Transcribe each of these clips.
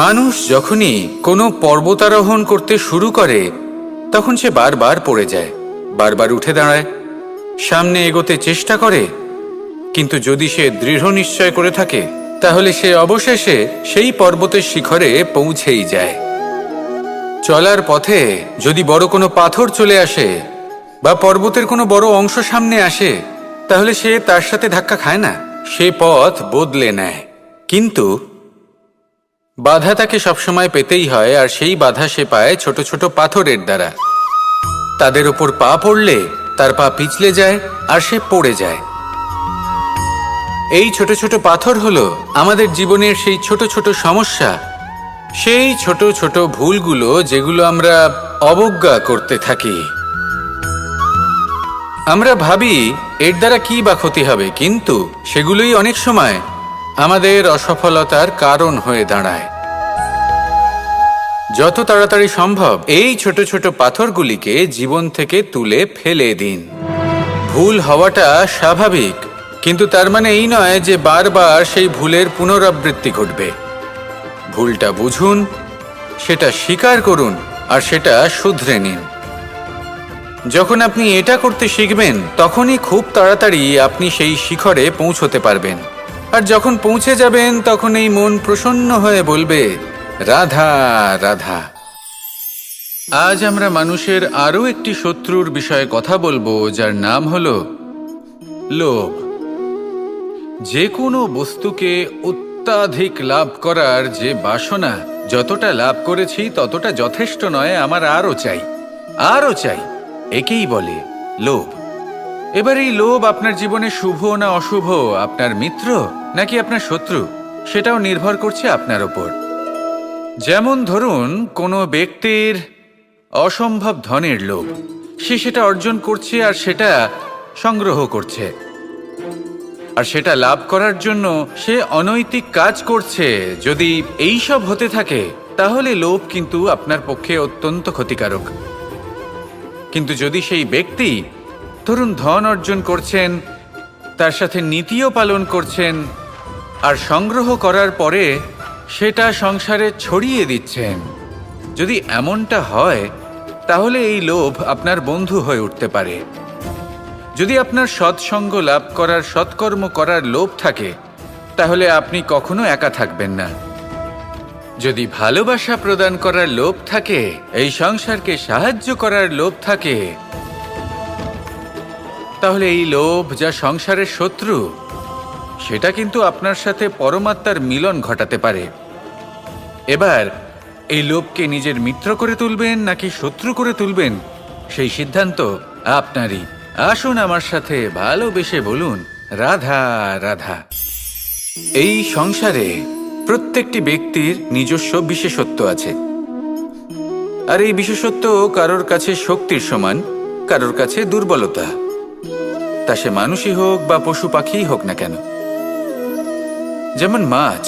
মানুষ যখনই কোনো পর্বতারোহণ করতে শুরু করে তখন সে বারবার পড়ে যায়, বারবার উঠে দাঁড়ায়, সামনে এগোতে চেষ্টা করে। কিন্তু যদি সে দৃঢ় নিশ্চয় করে থাকে তাহলে সে অবশেষে সেই পর্বতের শিখরে পৌঁছেই যায়। চলার পথে যদি বড় কোনো পাথর চলে আসে বা পর্বতের কোনো বড় অংশ সামনে আসে তাহলে সে তার সাথে ধাক্কা খায় না, সে পথ বদলে নেয়। কিন্তু বাধা তাকে সবসময় পেতেই হয়, আর সেই বাধা সে পায় ছোট ছোট পাথরের দ্বারা। তাদের ওপর পা পড়লে তার পা পিছলে যায় আর সে পড়ে যায়। এই ছোট ছোট পাথর হলো আমাদের জীবনের সেই ছোট ছোট সমস্যা, সেই ছোট ছোট ভুলগুলো যেগুলো আমরা অবজ্ঞা করতে থাকি। আমরা ভাবি এর দ্বারা কি বা ক্ষতি হবে, কিন্তু সেগুলোই অনেক সময় আমাদের অসফলতার কারণ হয়ে দাঁড়ায়। যত তাড়াতাড়ি সম্ভব এই ছোট ছোট পাথরগুলিকে জীবন থেকে তুলে ফেলে দিন। ভুল হওয়াটা স্বাভাবিক, কিন্তু তার মানে এই নয় যে বারবার সেই ভুলের পুনরাবৃত্তি ঘটবে। ভুলটা বুঝুন, সেটা স্বীকার করুন আর সেটা শুধরে নিন। যখন আপনি এটা করতে শিখবেন তখনই খুব তাড়াতাড়ি আপনি সেই শিখরে পৌঁছতে পারবেন। আর যখন পৌঁছে যাবেন তখন এই মন প্রসন্ন হয়ে বলবে, রাধা রাধা। আজ আমরা মানুষের আরও একটি শত্রুর বিষয়ে কথা বলবো, যার নাম হলো লোভ। যে কোনো বস্তুকে অত্যাধিক লাভ করার যে বাসনা, যতটা লাভ করেছি ততটা যথেষ্ট নয়, আমার আরও চাই, আরও চাই, একেই বলে লোভ। এবার এই লোভ আপনার জীবনে শুভ না অশুভ, আপনার মিত্র নাকি আপনার শত্রু, সেটাও নির্ভর করছে আপনার ওপর। যেমন ধরুন, কোনো ব্যক্তির অসম্ভব ধনের লোভ, সে সেটা অর্জন করছে আর সেটা সংগ্রহ করছে, আর সেটা লাভ করার জন্য সে অনৈতিক কাজ করছে। যদি এই সব হতে থাকে তাহলে লোভ কিন্তু আপনার পক্ষে অত্যন্ত ক্ষতিকারক। কিন্তু যদি সেই ব্যক্তি ধরুন ধন অর্জন করছেন, তার সাথে নীতিও পালন করছেন, আর সংগ্রহ করার পরে সেটা সংসারে ছড়িয়ে দিচ্ছেন, যদি এমনটা হয় তাহলে এই লোভ আপনার বন্ধু হয়ে উঠতে পারে। যদি আপনার সৎসঙ্গ লাভ করার, সৎকর্ম করার লোভ থাকে তাহলে আপনি কখনো একা থাকবেন না। যদি ভালোবাসা প্রদান করার লোভ থাকে, এই সংসারকে সাহায্য করার লোভ থাকে, তাহলে এই লোভ যা সংসারের শত্রু, সেটা কিন্তু আপনার সাথে পরমাত্মার মিলন ঘটাতে পারে। এবার এই লোভকে নিজের মিত্র করে তুলবেন নাকি শত্রু করে তুলবেন, সেই সিদ্ধান্ত আপনারই। আসুন আমার সাথে ভালোবেসে বলুন, রাধা রাধা। এই সংসারে প্রত্যেকটি ব্যক্তির নিজস্ব বিশেষত্ব আছে, আর এই বিশেষত্ব কারোর কাছে শক্তির সমান, কারোর কাছে দুর্বলতা, তা সে মানুষই হোক বা পশু পাখিই হোক না কেন। যেমন মাছ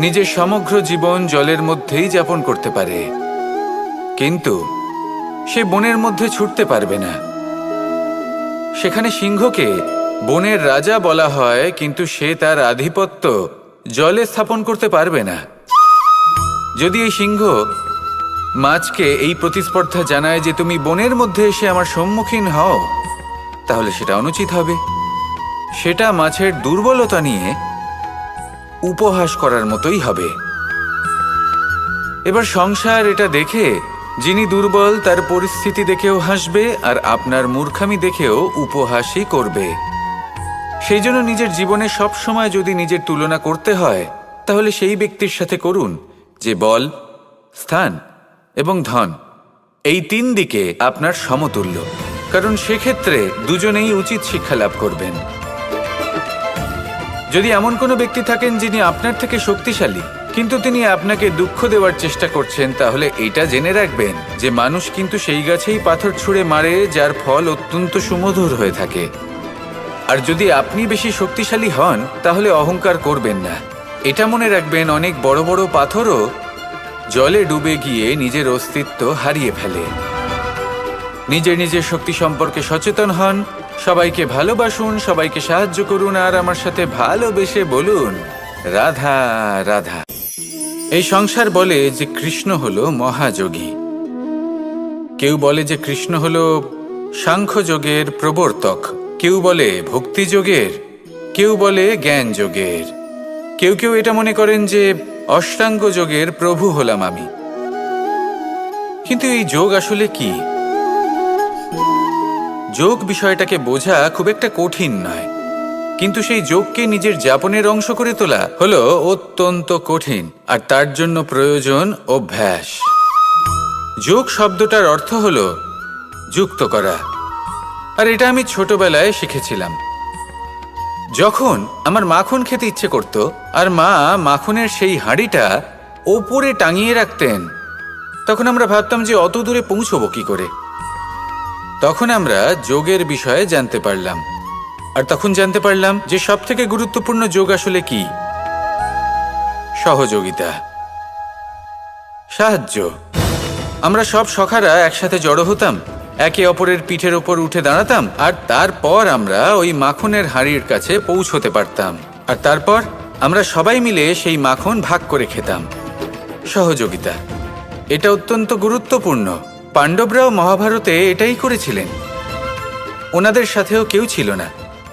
নিজের সমগ্র জীবন জলের মধ্যেই যাপন করতে পারে, কিন্তু সে বনের মধ্যে ছুটতে পারবে না। সেখানে সিংহকে বনের রাজা বলা হয়, কিন্তু সে তার আধিপত্য জলে স্থাপন করতে পারবে না। যদি এই সিংহ মাছকে এই প্রতিস্পর্ধা জানায় যে তুমি বনের মধ্যে এসে আমার সম্মুখীন হও, তাহলে সেটা অনুচিত হবে। সেটা মাছের দুর্বলতা নিয়ে উপহাস করার মতোই হবে। এবার সংসার এটা দেখে যিনি দুর্বল তার পরিস্থিতি দেখেও হাসবে, আর আপনার মূর্খামি দেখেও উপহাসই করবে। সেই জন্য নিজের জীবনে সব সময় যদি নিজের তুলনা করতে হয় তাহলে সেই ব্যক্তির সাথে করুন যে বল, স্থান এবং ধন, এই তিন দিকে আপনার সমতুল্য, কারণ সেক্ষেত্রে দুজনেই উচিত শিক্ষা লাভ করবেন। যদি এমন কোনো ব্যক্তি থাকেন যিনি আপনার থেকে শক্তিশালী কিন্তু তিনি আপনাকে দুঃখ দেওয়ার চেষ্টা করছেন, তাহলে এটা জেনে রাখবেন যে মানুষ কিন্তু সেই গাছেই পাথর ছুঁড়ে মারে যার ফল অত্যন্ত সুমধুর হয়ে থাকে। আর যদি আপনি বেশি শক্তিশালী হন তাহলে অহংকার করবেন না। এটা মনে রাখবেন, অনেক বড় বড় পাথরও জলে ডুবে গিয়ে নিজের অস্তিত্ব হারিয়ে ফেলে। নিজের নিজের শক্তি সম্পর্কে সচেতন হন, সবাইকে ভালোবাসুন, সবাইকে সাহায্য করুন, আর আমার সাথে ভালোবেসে বলুন, রাধা রাধা। এই সংসার বলে যে কৃষ্ণ হলো মহাযোগী, কেউ বলে যে কৃষ্ণ হলো সাংখ্যযোগের প্রবর্তক, কেউ বলে ভক্তিযোগের, কেউ বলে জ্ঞান যোগের, কেউ কেউ এটা মনে করেন যে অষ্টাঙ্গ যোগের প্রভু হলাম আমি। কিন্তু এই যোগ আসলে কি? যোগ বিষয়টাকে বোঝা খুব একটা কঠিন নয়, কিন্তু সেই যোগকে নিজের যাপনের অংশ করে তোলা হলো অত্যন্ত কঠিন, আর তার জন্য প্রয়োজন অভ্যাস। যোগ শব্দটার অর্থ হলো যুক্ত করা, আর এটা আমি ছোটবেলায় শিখেছিলাম। যখন আমার মাখন খেতে ইচ্ছে করত আর মা মাখনের সেই হাঁড়িটা ওপরে টাঙিয়ে রাখতেন, তখন আমরা ভাবতাম যে অত দূরে পৌঁছবো কি করে। তখন আমরা যোগের বিষয়ে জানতে পারলাম, আর তখন জানতে পারলাম যে সবথেকে গুরুত্বপূর্ণ যোগ আসলে কি? সহযোগিতা, সাহায্য। আমরা সব সখারা একসাথে জড়ো হতাম, একে অপরের পিঠের ওপর উঠে দাঁড়াতাম, আর তারপর আমরা ওই মাখনের হাঁড়ির কাছে পৌঁছতে পারতাম, আর তারপর আমরা সবাই মিলে সেই মাখন ভাগ করে খেতাম। সহযোগিতা, এটা অত্যন্ত গুরুত্বপূর্ণ। পাণ্ডবরাও মহাভারতে এটাই করেছিলেন। ওনাদের সাথেও কেউ ছিল না,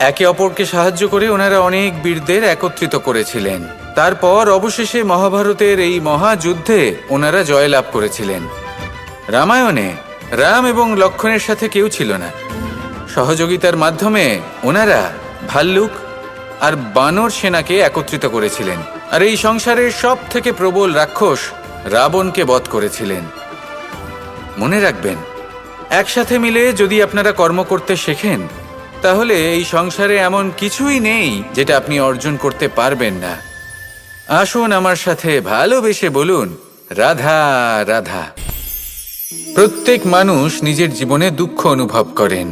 একে অপরকে সাহায্য করে ওনারা অনেক বীরদের একত্রিত করেছিলেন। তারপর অবশেষে মহাভারতের এই মহাযুদ্ধে ওনারা জয়লাভ করেছিলেন। রামায়ণে রাম এবং লক্ষ্মণের সাথে কেউ ছিল না। সহযোগিতার মাধ্যমে ওনারা ভাল্লুক আর বানর সেনাকে একত্রিত করেছিলেন, আর এই সংসারের সব থেকে প্রবল রাক্ষস রাবণকে বধ করেছিলেন। মনে রাখবেন, একসাথে মিলে যদি আপনারা কর্ম করতে শেখেন, তাহলে এই সংসারে এমন কিছুই নেই যেটা আপনি অর্জন করতে পারবেন না। আসুন আমার সাথে ভালোবেসে বলুন, রাধা রাধা। প্রত্যেক মানুষ নিজের জীবনে দুঃখ অনুভব করেন।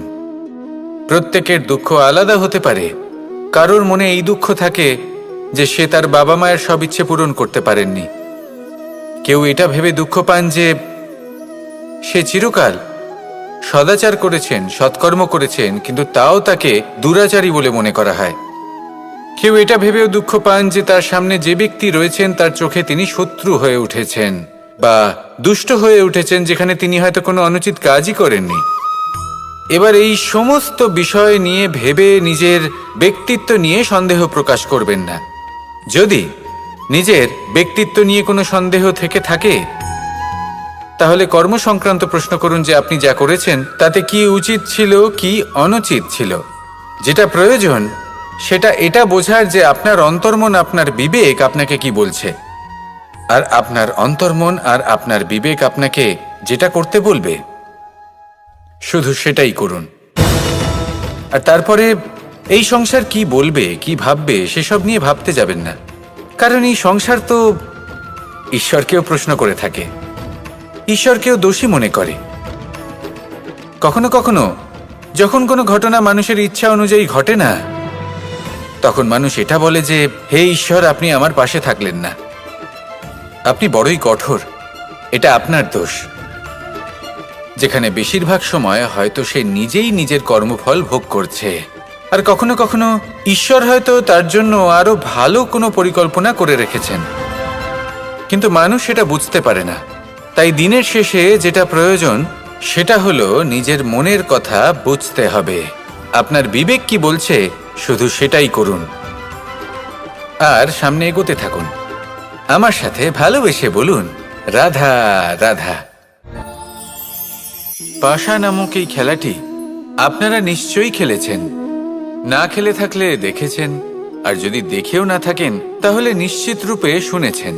প্রত্যেকের দুঃখ আলাদা হতে পারে। কারোর মনে এই দুঃখ থাকে যে সে তার বাবা মায়ের সব ইচ্ছে পূরণ করতে পারেননি। কেউ এটা ভেবে দুঃখ পান যে সে চিরকাল সদাচার করেছেন, সৎকর্ম করেছেন, কিন্তু তাও তাকে দুরাচারী বলে মনে করা হয়। কেউ এটা ভেবেও দুঃখ পান যে তার সামনে যে ব্যক্তি রয়েছেন তার চোখে তিনি শত্রু হয়ে উঠেছেন বা দুষ্ট হয়ে উঠেছেন, যেখানে তিনি হয়তো কোনো অনুচিত কাজই করেননি। এবার এই সমস্ত বিষয় নিয়ে ভেবে নিজের ব্যক্তিত্ব নিয়ে সন্দেহ প্রকাশ করবেন না। যদি নিজের ব্যক্তিত্ব নিয়ে কোনো সন্দেহ থেকে থাকে, তাহলে কর্ম সংক্রান্ত প্রশ্ন করুন যে আপনি যা করেছেন তাতে কি উচিত ছিল, কি অনুচিত ছিল। যেটা প্রয়োজন সেটা এটা বোঝার যে আপনার অন্তর্মন, আপনার বিবেক আপনাকে কি বলছে, আর আপনার অন্তর্মন আর আপনার বিবেক আপনাকে যেটা করতে বলবে শুধু সেটাই করুন। আর তারপরে এই সংসার কি বলবে, কি ভাববে সেসব নিয়ে ভাবতে যাবেন না, কারণ এই সংসার তো ঈশ্বরকেও প্রশ্ন করে থাকে, ঈশ্বরকেও দোষী মনে করে। কখনো কখনো যখন কোনো ঘটনা মানুষের ইচ্ছা অনুযায়ী ঘটে না, তখন মানুষ এটা বলে যে হে ঈশ্বর, আপনি আমার পাশে থাকলেন না, আপনি বড়ই কঠোর, এটা আপনার দোষ। যেখানে বেশিরভাগ সময় হয়তো সে নিজেই নিজের কর্মফল ভোগ করছে, আর কখনো কখনো ঈশ্বর হয়তো তার জন্য আরো ভালো কোনো পরিকল্পনা করে রেখেছেন, কিন্তু মানুষ সেটা বুঝতে পারে না। তাই দিনের শেষে যেটা প্রয়োজন সেটা হলো নিজের মনের কথা বুঝতে হবে। আপনার বিবেক কি বলছে শুধু সেটাই করুন, আর সামনে এগোতে থাকুন। আমার সাথে ভালোবেসে বলুন, রাধা রাধা। পাশা নামক এই খেলাটি আপনারা নিশ্চয়ই খেলেছেন, না খেলে থাকলে দেখেছেন, আর যদি দেখেও না থাকেন তাহলে নিশ্চিত রূপে শুনেছেন।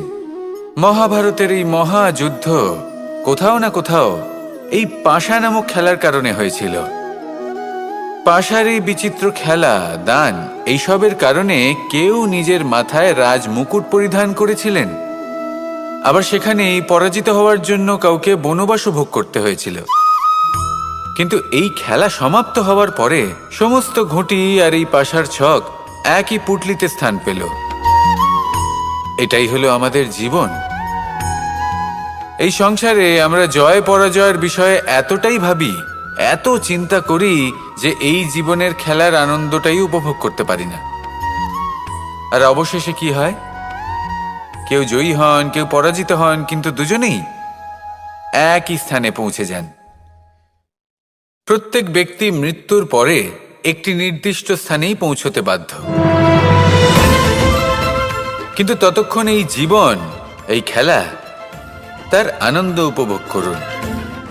মহাভারতের এই মহাযুদ্ধ কোথাও না কোথাও এই পাশা নামক খেলার কারণে হয়েছিল। পাশার এই বিচিত্র খেলা, দান, এইসবের কারণে কেউ নিজের মাথায় রাজ মুকুট পরিধান করেছিলেন, আবার সেখানেই পরাজিত হওয়ার জন্য কাউকে বনবাসও ভোগ করতে হয়েছিল। কিন্তু এই খেলা সমাপ্ত হওয়ার পরে সমস্ত ঘুঁটি আর এই পাশার ছক একই পুটলিতে স্থান পেল। এটাই হলো আমাদের জীবন। এই সংসারে আমরা জয় পরাজয়ের বিষয়ে এতটাই ভাবি, এত চিন্তা করি যে এই জীবনের খেলার আনন্দটাই উপভোগ করতে পারি না। আর অবশেষে কি হয়? কেউ জয়ী হন, কেউ পরাজিত হন, কিন্তু দুজনেই একই স্থানে পৌঁছে যান। প্রত্যেক ব্যক্তি মৃত্যুর পরে একটি নির্দিষ্ট স্থানেই পৌঁছতে বাধ্য, কিন্তু ততক্ষণ এই জীবন, এই খেলা, তার আনন্দ উপভোগ করুন।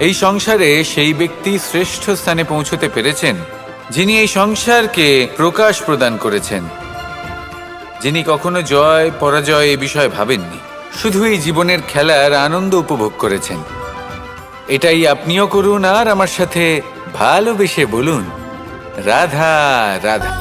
এই সংসারে সেই ব্যক্তি শ্রেষ্ঠ স্থানে পৌঁছতে পেরেছেন যিনি এই সংসারকে প্রকাশ প্রদান করেছেন, যিনি কখনো জয় পরাজয় এ বিষয়ে ভাবেননি, শুধু এই জীবনের খেলার আনন্দ উপভোগ করেছেন। এটাই আপনিও করুন আর আমার সাথে ভালোবেসে বলুন, রাধা রাধা।